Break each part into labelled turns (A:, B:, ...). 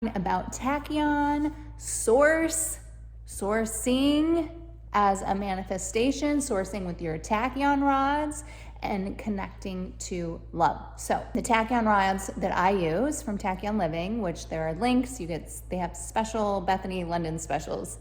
A: about tachyon, sourcing as a manifestation, sourcing with your tachyon rods, and connecting to love. So the tachyon rods that I use from Tachyon Living, which there are links, they have special Bethany, Londyn specials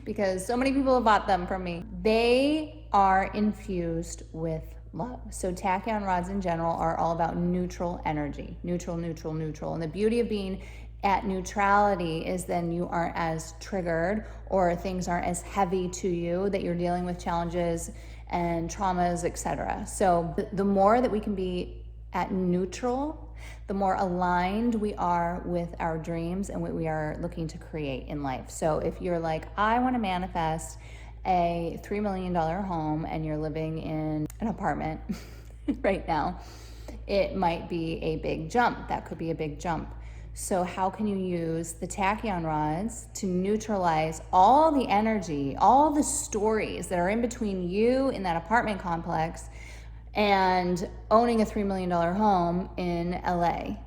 A: because so many people have bought them from me. They are infused with love. So tachyon rods in general are all about neutral energy, neutral. And the beauty of being at neutrality is then you aren't as triggered or things aren't as heavy to you, that you're dealing with challenges and traumas, etc. So the more that we can be at neutral, the more aligned we are with our dreams and what we are looking to create in life. So if you're like, I want to manifest a $3 million home and you're living in an apartment right now, it might be a big jump. That could be a big jump. So how can you use the tachyon rods to neutralize all the energy, all the stories that are in between you in that apartment complex and owning a $3 million home in LA?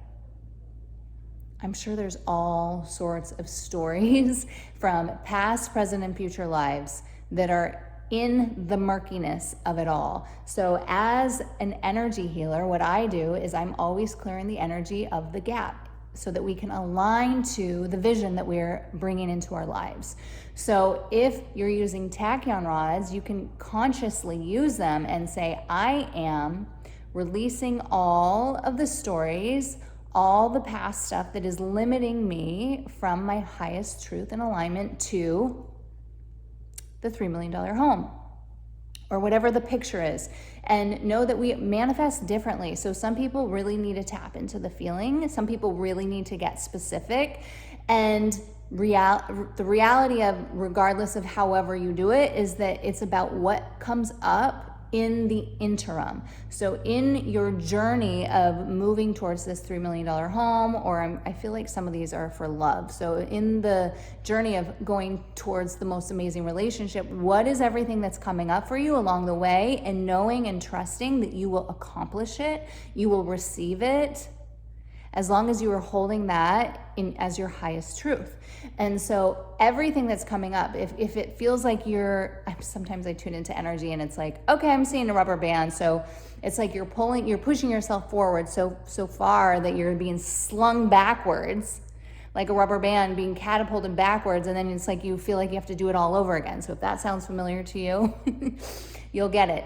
A: I'm sure there's all sorts of stories from past, present, and future lives that are in the murkiness of it all. So as an energy healer, what I do is I'm always clearing the energy of the gap so that we can align to the vision that we're bringing into our lives. So if you're using tachyon rods, you can consciously use them and say, I am releasing all of the stories, all the past stuff that is limiting me from my highest truth and alignment to the $3 million home, or whatever the picture is. And know that we manifest differently. So some people really need to tap into the feeling. Some people really need to get specific. And the reality of, regardless of however you do it, is that it's about what comes up in the interim. So in your journey of moving towards this $3 million home, or I feel like some of these are for love. So in the journey of going towards the most amazing relationship, what is everything that's coming up for you along the way, and knowing and trusting that you will accomplish it, you will receive it, as long as you are holding that in as your highest truth. And so everything that's coming up, if it feels like sometimes I tune into energy and it's like, okay, I'm seeing a rubber band. So it's like you're pushing yourself forward so far that you're being slung backwards, like a rubber band being catapulted backwards. And then it's like you feel like you have to do it all over again. So if that sounds familiar to you, you'll get it.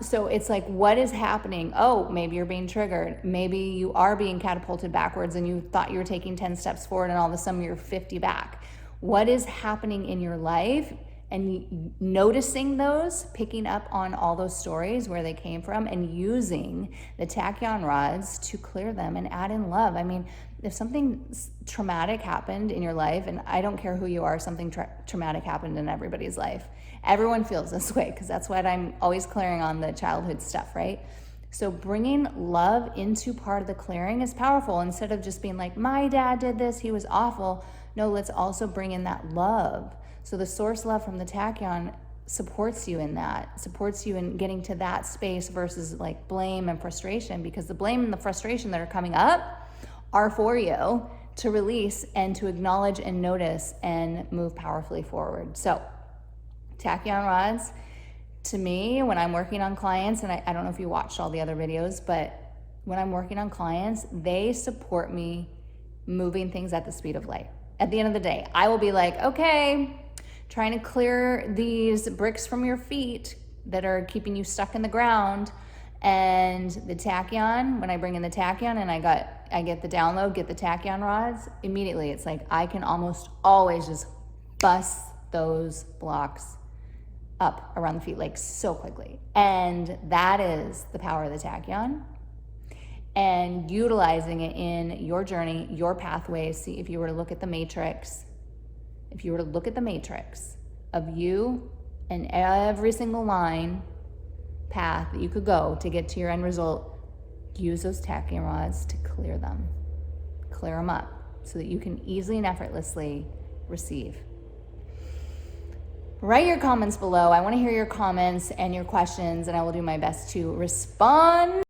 A: So it's like, what is happening? Oh, maybe you're being triggered. Maybe you are being catapulted backwards and you thought you were taking 10 steps forward and all of a sudden you're 50 back. What is happening in your life? And noticing those, picking up on all those stories, where they came from, and using the tachyon rods to clear them and add in love. I mean, if something traumatic happened in your life, and I don't care who you are, something traumatic happened in everybody's life. Everyone feels this way, because that's what I'm always clearing on, the childhood stuff, right? So bringing love into part of the clearing is powerful. Instead of just being like, my dad did this, he was awful. No, let's also bring in that love. So the source love from the tachyon supports you in that, supports you in getting to that space versus like blame and frustration, because the blame and the frustration that are coming up are for you to release and to acknowledge and notice and move powerfully forward. So tachyon rods, to me, when I'm working on clients, and I don't know if you watched all the other videos, but when I'm working on clients, they support me moving things at the speed of light. At the end of the day, I will be like, okay, trying to clear these bricks from your feet that are keeping you stuck in the ground. And the tachyon, when I bring in the tachyon and I get the download, get the tachyon rods, immediately it's like I can almost always just bust those blocks up around the feet, like so quickly. And that is the power of the tachyon. And utilizing it in your journey, your pathways. See, if you were to look at the matrix, of you and every single line path that you could go to get to your end result, use those tachyon rods to clear them up so that you can easily and effortlessly receive. Write your comments below. I want to hear your comments and your questions, and I will do my best to respond.